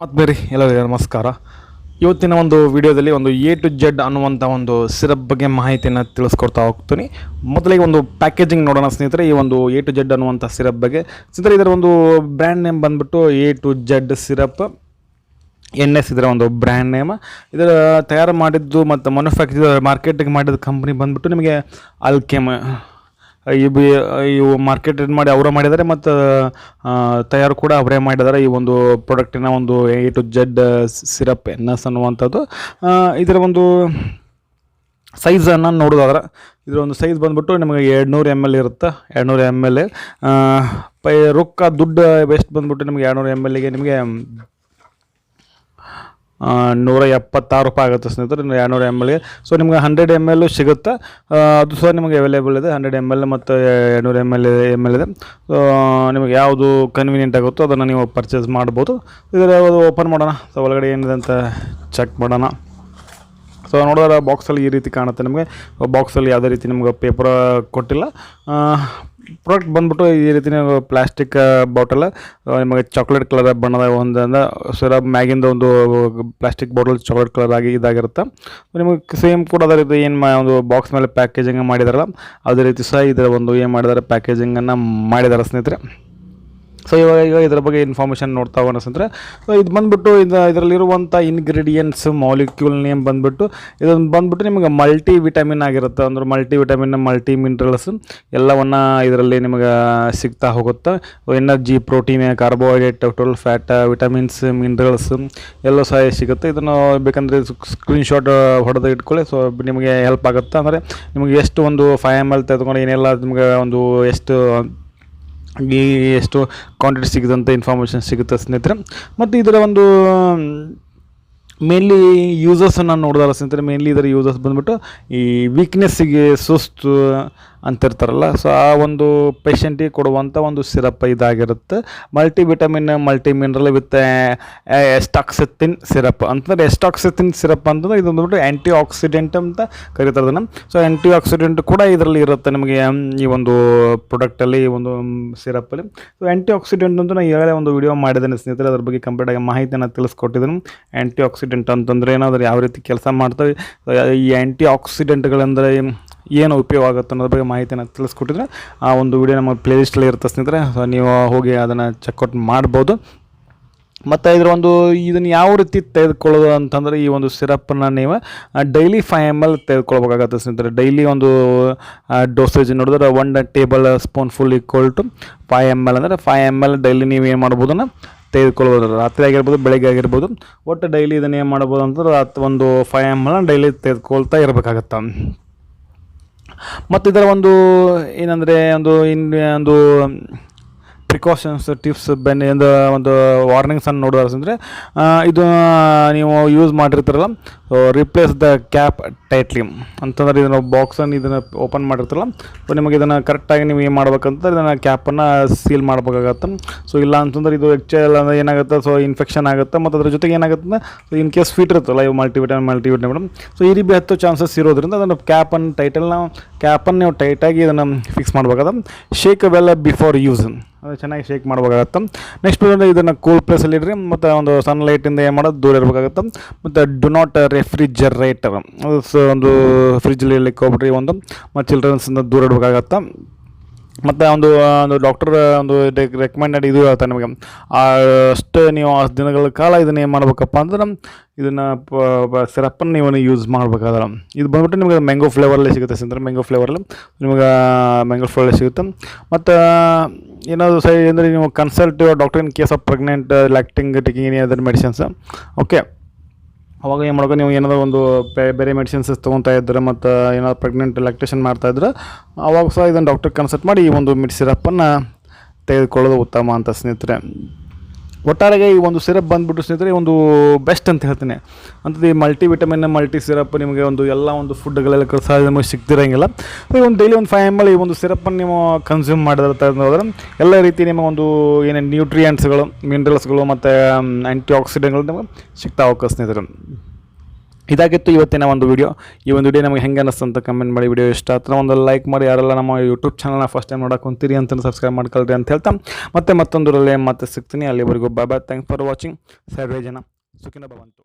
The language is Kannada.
ಮತ್ತು ಬೇರೆ ಎಲ್ಲರಿಗೂ ನಮಸ್ಕಾರ. ಇವತ್ತಿನ ಒಂದು ವಿಡಿಯೋದಲ್ಲಿ ಒಂದು ಎ ಟು ಜೆಡ್ ಅನ್ನುವಂಥ ಒಂದು ಸಿರಪ್ ಬಗ್ಗೆ ಮಾಹಿತಿಯನ್ನು ತಿಳಿಸ್ಕೊಡ್ತಾ ಹೋಗ್ತೀನಿ. ಮೊದಲಿಗೆ ಒಂದು ಪ್ಯಾಕೇಜಿಂಗ್ ನೋಡೋಣ ಸ್ನೇಹಿತರೆ. ಈ ಒಂದು ಎ ಟು ಜೆಡ್ ಅನ್ನುವಂಥ ಸಿರಪ್ ಬಗ್ಗೆ ಸ್ನೇಹಿತರೆ, ಇದರ ಒಂದು ಬ್ರ್ಯಾಂಡ್ ನೇಮ್ ಬಂದುಬಿಟ್ಟು A to Z syrup NS ಇದರ ಒಂದು ಬ್ರ್ಯಾಂಡ್ ನೇಮ್. ಇದರ ತಯಾರು ಮಾಡಿದ್ದು ಮತ್ತು ಮ್ಯಾನುಫ್ಯಾಕ್ಚರ್ ಮಾರ್ಕೆಟಿಂಗ್ ಮಾಡಿದ ಕಂಪ್ನಿ ಬಂದುಬಿಟ್ಟು ನಿಮಗೆ ಅಲ್ಕೆಮ್. ಇವು ಮಾರ್ಕೆಟೆಡ್ ಮಾಡಿ ಅವರೇ ಮಾಡಿದ್ದಾರೆ ಮತ್ತು ತಯಾರು ಕೂಡ ಅವರೇ ಮಾಡಿದ್ದಾರೆ. ಈ ಒಂದು ಪ್ರಾಡಕ್ಟಿನ ಒಂದು A to Z syrup NS ಅನ್ನುವಂಥದ್ದು. ಇದರ ಒಂದು ಸೈಜನ್ನು ನೋಡೋದಾದ್ರೆ ಇದರ ಒಂದು ಸೈಜ್ ಬಂದುಬಿಟ್ಟು ನಿಮಗೆ 200 ml ಇರುತ್ತೆ. 200 ml ರೊಕ್ಕ ದುಡ್ಡು ವೇಸ್ಟ್ ಬಂದುಬಿಟ್ಟು ನಿಮಗೆ 200 mlಗೆ ನಿಮಗೆ 176 ರೂಪಾಯಿ ಆಗುತ್ತೆ ಸ್ನೇಹಿತರೆ, 200 ml. ಸೊ ನಿಮ್ಗೆ 100 ml ಸಿಗುತ್ತೆ, ಅದು ಸಹ ನಿಮಗೆ ಅವೈಲೇಬಲ್ ಇದೆ. 100 ml ಮತ್ತು 200 ml ಇದೆ. ಸೊ ನಿಮಗೆ ಯಾವುದು ಕನ್ವೀನಿಯೆಂಟ್ ಆಗುತ್ತೋ ಅದನ್ನು ನೀವು ಪರ್ಚೇಸ್ ಮಾಡ್ಬೋದು. ಇದರ ಓಪನ್ ಮಾಡೋಣ. ಸೊ ಒಳಗಡೆ ಏನಿದೆ ಅಂತ ಚೆಕ್ ಮಾಡೋಣ. ಸೊ ನೋಡಿದ್ರೆ ಬಾಕ್ಸಲ್ಲಿ ಈ ರೀತಿ ಕಾಣುತ್ತೆ. ನಿಮಗೆ ಬಾಕ್ಸಲ್ಲಿ ಯಾವುದೇ ರೀತಿ ನಿಮ್ಗೆ ಪೇಪರ್ ಕೊಟ್ಟಿಲ್ಲ. ಪ್ರಾಡಕ್ಟ್ ಬಂದ್ಬಿಟ್ಟು ಈ ರೀತಿ ಪ್ಲಾಸ್ಟಿಕ್ ಬಾಟಲ್, ನಿಮಗೆ ಚಾಕ್ಲೇಟ್ ಕಲರ್ ಬಣ್ಣದ ಒಂದರಿಂದ ಸಿರಪ್ ಮ್ಯಾಗಿಂದ ಒಂದು ಪ್ಲಾಸ್ಟಿಕ್ ಬಾಟಲ್ ಚಾಕ್ಲೇಟ್ ಕಲರ್ ಆಗಿ ಇದಾಗಿರುತ್ತೆ. ನಿಮಗೆ ಸೇಮ್ ಕೂಡ ಅದೇ ರೀತಿ ಏನು ಒಂದು ಬಾಕ್ಸ್ ಮೇಲೆ ಪ್ಯಾಕೇಜಿಂಗ್ ಮಾಡಿದಾರಲ್ಲ ಅದೇ ರೀತಿ ಸಹ ಇದರ ಒಂದು ಏನು ಮಾಡಿದ್ದಾರೆ ಪ್ಯಾಕೇಜಿಂಗನ್ನು ಮಾಡಿದ್ದಾರೆ ಸ್ನೇಹಿತರೆ. ಸೊ ಇವಾಗ ಇದರ ಬಗ್ಗೆ ಇನ್ಫಾರ್ಮೇಷನ್ ನೋಡ್ತಾ ಹೋಗೋಣ ಸ್ನೇಹಿತರೆ. ಸೊ ಇದು ಬಂದುಬಿಟ್ಟು ಇದರಲ್ಲಿರುವಂಥ ಇಂಗ್ರೀಡಿಯೆಂಟ್ಸ್ ಮಾಲಿಕ್ಯೂಲ್ ನೇಮ್ ಬಂದುಬಿಟ್ಟು ಇದೊಂದು ಬಂದುಬಿಟ್ಟು ನಿಮಗೆ ಮಲ್ಟಿ ವಿಟಮಿನ್ ಆಗಿರುತ್ತೆ. ಅಂದ್ರೆ ಮಲ್ಟಿ ವಿಟಮಿನ್, ಮಲ್ಟಿ ಮಿನರಲ್ಸ್ ಎಲ್ಲವನ್ನು ಇದರಲ್ಲಿ ನಿಮಗೆ ಸಿಗ್ತಾ ಹೋಗುತ್ತೆ. Energy, protein, carbohydrate, total fat, vitamins, minerals ಎಲ್ಲ ಸಹ ಸಿಗುತ್ತೆ. ಇದನ್ನು ಬೇಕಂದರೆ ಸ್ಕ್ರೀನ್ಶಾಟ್ ಹೊಡೆದು ಇಟ್ಕೊಳ್ಳಿ. ಸೊ ನಿಮಗೆ ಹೆಲ್ಪ್ ಆಗುತ್ತೆ. ಅಂದರೆ ನಿಮಗೆ ಎಷ್ಟು ಒಂದು 5 ml ತೆಗೆದುಕೊಂಡು ಏನೆಲ್ಲ ನಿಮಗೆ ಒಂದು ಎಷ್ಟು ಕ್ವಾಂಟಿಟಿ ಸಿಗುತ್ತಂತ ಇನ್ಫಾರ್ಮೇಷನ್ ಸಿಗುತ್ತೆ ಸ್ನೇಹಿತರೆ. ಮತ್ತು ಇದರ ಒಂದು ಮೇನ್ಲಿ ಯೂಸರ್ಸನ್ನು ನೋಡಿದಾರೆ ಸ್ನೇಹಿತರೆ. ಮೇನ್ಲಿ ಇದರ ಯೂಸರ್ಸ್ ಬಂದುಬಿಟ್ಟು ಈ ವೀಕ್ನೆಸ್ಸಿಗೆ, ಸುಸ್ತು ಅಂತಿರ್ತಾರಲ್ಲ, ಸೊ ಆ ಒಂದು ಪೇಷಂಟಿಗೆ ಕೊಡುವಂಥ ಒಂದು ಸಿರಪ್ ಇದಾಗಿರುತ್ತೆ. Multi vitamin, multi mineral with astaxanthin syrup ಅಂತಂದರೆ ಎಸ್ಟಾಕ್ಸಿಥಿನ್ ಸಿರಪ್ ಅಂತಂದರೆ ಇದು ಬಂದುಬಿಟ್ಟು ಆ್ಯಂಟಿ ಆಕ್ಸಿಡೆಂಟ್ ಅಂತ ಕರೀತಾರೆ ಅದನ್ನು. ಸೊ ಆ್ಯಂಟಿ ಆಕ್ಸಿಡೆಂಟ್ ಕೂಡ ಇದರಲ್ಲಿ ಇರುತ್ತೆ ನಿಮಗೆ ಈ ಒಂದು ಪ್ರಾಡಕ್ಟಲ್ಲಿ, ಈ ಒಂದು ಸಿರಪ್ಪಲ್ಲಿ. ಸೊ ಆ್ಯಂಟಿ ಆಕ್ಸಿಡೆಂಟ್ ಅಂತ ನಾನು ಈಗಾಗಲೇ ಒಂದು ವಿಡಿಯೋ ಮಾಡಿದ್ದೇನೆ ಸ್ನೇಹಿತರೆ. ಅದ್ರ ಬಗ್ಗೆ ಕಂಪ್ಲೀಟಾಗಿ ಮಾಹಿತಿಯನ್ನು ತಿಳಿಸ್ಕೊಟ್ಟಿದ್ದೀನಿ. ಆ್ಯಂಟಿ ಆಕ್ಸಿಡೆಂಟ್ ಅಂತಂದರೆ ಏನಾದರೂ ಯಾವ ರೀತಿ ಕೆಲಸ ಮಾಡ್ತವೆ, ಈ ಆ್ಯಂಟಿ ಆಕ್ಸಿಡೆಂಟ್ಗಳೆಂದರೆ ಏನು ಉಪಯೋಗ ಆಗುತ್ತೆ ಅನ್ನೋದ್ರ ಬಗ್ಗೆ ಮಾಹಿತಿಯನ್ನು ತಿಳಿಸ್ಕೊಟ್ಟಿದ್ರೆ ಆ ಒಂದು ವಿಡಿಯೋ ನಮ್ಮ ಪ್ಲೇಲಿಸ್ಟಲ್ಲಿ ಇರುತ್ತೆ ಸ್ನೇಹಿತರೆ. ಸೊ ನೀವು ಹೋಗಿ ಅದನ್ನು ಚೆಕ್ಔಟ್ ಮಾಡ್ಬೋದು. ಮತ್ತು ಇದನ್ನು ಯಾವ ರೀತಿ ತೆಗೆದುಕೊಳ್ಳೋದು ಅಂತಂದರೆ ಈ ಒಂದು ಸಿರಪ್ಪನ್ನು ನೀವು ಡೈಲಿ 5 ml ತೆಗೆದುಕೊಳ್ಬೇಕಾಗತ್ತೆ ಸ್ನೇಹಿತರೆ. ಡೈಲಿ ಒಂದು ಡೋಸೇಜ್ ನೋಡಿದ್ರೆ 1 table spoon full equal to 5 ml. ಅಂದರೆ 5 ml ಡೈಲಿ ನೀವು ಏನು ಮಾಡ್ಬೋದನ್ನು ತೆಗೆದುಕೊಳ್ಬೋದು. ರಾತ್ರಿ ಆಗಿರ್ಬೋದು, ಬೆಳಗ್ಗೆ ಆಗಿರ್ಬೋದು, ಒಟ್ಟು ಡೈಲಿ ಇದನ್ನು ಏನು ಮಾಡ್ಬೋದು ಅಂತಂದ್ರೆ ಒಂದು 5 ml ಡೈಲಿ ತೆಗೆದುಕೊಳ್ತಾ ಇರಬೇಕಾಗತ್ತೆ. ಮತ್ತು ಇದರ ಒಂದು ಏನಂದರೆ ಒಂದು ಪ್ರಿಕಾಷನ್ಸ್, ಟಿಪ್ಸ್, ಒಂದು ವಾರ್ನಿಂಗ್ಸನ್ನು ನೋಡೋದು ಅಂದರೆ ಇದು ನೀವು ಯೂಸ್ ಮಾಡಿರ್ತಾರಲ್ಲ, ರಿಪ್ಲೇಸ್ ದ ಕ್ಯಾಪ್ ಟೈಟ್ಲಿ ಅಂತಂದರೆ ಇದನ್ನು ಬಾಕ್ಸನ್ನು ಇದನ್ನು ಓಪನ್ ಮಾಡಿರ್ತಾರಲ್ಲ, ಸೊ ನಿಮಗೆ ಇದನ್ನು ಕರೆಕ್ಟಾಗಿ ನೀವು ಏನು ಮಾಡ್ಬೇಕಂತ ಇದನ್ನು ಕ್ಯಾಪನ್ನು ಸೀಲ್ ಮಾಡಬೇಕಾಗತ್ತೆ. ಸೊ ಇಲ್ಲ ಅಂತಂದ್ರೆ ಇದು ಆ್ಯಕ್ಚುಲ್ ಅಂದರೆ ಏನಾಗುತ್ತೆ, ಸೊ ಇನ್ಫೆಕ್ಷನ್ ಆಗುತ್ತೆ. ಮತ್ತು ಅದ್ರ ಜೊತೆಗೆ ಏನಾಗುತ್ತೆ, ಸೊ ಇನ್ ಕೇಸ್ ಫೀಟ್ ಇರುತ್ತಲ್ಲ ಇವು ಮಲ್ಟಿವಿಟಮಿನ್, ಸೊ ಈ ರೀತಿ ಹತ್ತೋ ಚಾನ್ಸಸ್ ಇರೋದ್ರಿಂದ ಅದನ್ನು ಕ್ಯಾಪನ್ನು ನೀವು ಟೈಟಾಗಿ ಇದನ್ನು ಫಿಕ್ಸ್ ಮಾಡಬೇಕಾದ. ಶೇಕ್ ವೆಲ್ ಬಿಫೋರ್ ಯೂಸ್, ಅದು ಚೆನ್ನಾಗಿ ಶೇಕ್ ಮಾಡಬೇಕಾಗತ್ತೆ. ನೆಕ್ಸ್ಟ್ ಇದನ್ನು ಕೂಲ್ ಪ್ಲೇಸಲ್ಲಿ ಇಡ್ರಿ. ಮತ್ತು ಒಂದು ಸನ್ಲೈಟಿಂದ ಏನು ಮಾಡೋದು ದೂರ ಇರಬೇಕಾಗತ್ತೆ. ಮತ್ತು ಡು ನಾಟ್ ರೆಫ್ರಿಜರೇಟರ್, ಅದು ಒಂದು ಫ್ರಿಜ್ಜಲ್ಲಿ ಇಡ್ಲಿಕ್ಕೆ ಹೋಗ್ಬಿಟ್ರಿ ಮತ್ತು ಚಿಲ್ಡ್ರನ್ಸಿಂದ ದೂರ ಇಡಬೇಕಾಗತ್ತೆ. ಮತ್ತು ಒಂದು ಡಾಕ್ಟರ್ ಒಂದು ರೆಕಮೆಂಡೆಡ್ ಇದು ಹೇಳ್ತಾರೆ ನಿಮಗೆ, ಅಷ್ಟು ನೀವು ಆ ದಿನಗಳ ಕಾಲ ಇದನ್ನು ಏನು ಮಾಡ್ಬೇಕಪ್ಪ ಅಂದ್ರೆ ಇದನ್ನು ಸಿರಪ್ಪನ್ನು ನೀವು ಯೂಸ್ ಮಾಡಬೇಕಾದ್ರೆ. ಇದು ಬಂದ್ಬಿಟ್ಟು ನಿಮಗೆ ಮ್ಯಾಂಗೋ ಫ್ಲೇವರಲ್ಲಿ ಸಿಗುತ್ತೆ ಸ್ನೇಹಿತರೆ. ಮ್ಯಾಂಗೋ ಫ್ಲೇವರಲ್ಲಿ ಸಿಗುತ್ತೆ. ಮತ್ತು ಏನಾದರೂ ಅಂದರೆ ನೀವು consult doctor in case of pregnant, lactating, taking any other medicines. Okay, ಅವಾಗ ಏನು ಮಾಡೋದು, ನೀವು ಏನಾದರೂ ಒಂದು ಬೇರೆ ಮೆಡಿಸಿನ್ಸ್ ತೊಗೊತಾ ಇದ್ದರೆ ಮತ್ತು ಏನಾದ್ರು ಪ್ರೆಗ್ನೆಂಟ್ ಲ್ಯಾಕ್ಟೇಷನ್ ಮಾಡ್ತಾಯಿದ್ರೆ ಅವಾಗ ಸಹ ಇದನ್ನು ಡಾಕ್ಟರ್ ಕನ್ಸಲ್ಟ್ ಮಾಡಿ ಈ ಒಂದು ಸಿರಪ್ಪನ್ನು ತೆಗೆದುಕೊಳ್ಳೋದು ಉತ್ತಮ ಅಂತ ಸ್ನೇಹಿತರೆ. ಒಟ್ಟಾರೆಗೆ ಈ ಒಂದು ಸಿರಪ್ ಬಂದುಬಿಟ್ಟು ಸ್ನೇಹಿತರೆ ಒಂದು ಬೆಸ್ಟ್ ಅಂತ ಹೇಳ್ತೀನಿ. ಅಂಥದ್ದು ಈ ಮಲ್ಟಿ ವಿಟಮಿನ್, ಮಲ್ಟಿ ಸಿರಪ್ ನಿಮಗೆ ಎಲ್ಲ ಒಂದು ಫುಡ್ಗಳೆಲ್ಲ ಸಹ ನಮಗೆ ಸಿಗ್ತಿರೋಂಗಿಲ್ಲ. ಒಂದು ಡೈಲಿ ಒಂದು 5 ml ಈ ಒಂದು ಸಿರಪ್ಪನ್ನು ನೀವು ಕನ್ಸ್ಯೂಮ್ ಮಾಡಿದ್ರೆ ಎಲ್ಲ ರೀತಿ ನಿಮಗೆ ಏನೇನು ನ್ಯೂಟ್ರಿಯೆಂಟ್ಸ್ಗಳು, ಮಿನರಲ್ಸ್ಗಳು ಮತ್ತು ಆ್ಯಂಟಿ ಆಕ್ಸಿಡೆಂಟ್ಗಳು ನಿಮಗೆ ಸಿಗ್ತಾ ಹೋಗುತ್ತೆ ಸ್ನೇಹಿತರೆ. ಇದಾಗಿತ್ತು ಇವತ್ತಿನ ಒಂದು ವಿಡಿಯೋ. ಈ ಒಂದು ವಿಡಿಯೋ ನಮಗೆ ಹೆಂಗೆ ಅನ್ನಿಸ್ತು ಅಂತ ಕಮೆಂಟ್ ಮಾಡಿ. ವಿಡಿಯೋ ಇಷ್ಟ ಹತ್ರ ಒಂದು ಲೈಕ್ ಮಾಡಿ. ಯಾರೆಲ್ಲ ನಮ್ಮ ಯೂಟ್ಯೂಬ್ ಚಾನಲ್ನ ಫಸ್ಟ್ ಟೈಮ್ ನೋಡಕ್ಕೆ ಕುಂತೀರಿ ಅಂತ ಸಬ್ಸ್ಕ್ರೈಬ್ ಮಾಡ್ಕೊಳ್ರಿ ಅಂತ ಹೇಳ್ತಾ ಮತ್ತೆ ಮತ್ತೊಂದರಲ್ಲಿ ಮತ್ತೆ ಸಿಗ್ತೀನಿ. ಅಲ್ಲಿವರೆಗೂ bye bye. Thanks for watching. ಸರ್ವೇ ಜನ ಸುಖಿನೋ ಭವಂತು.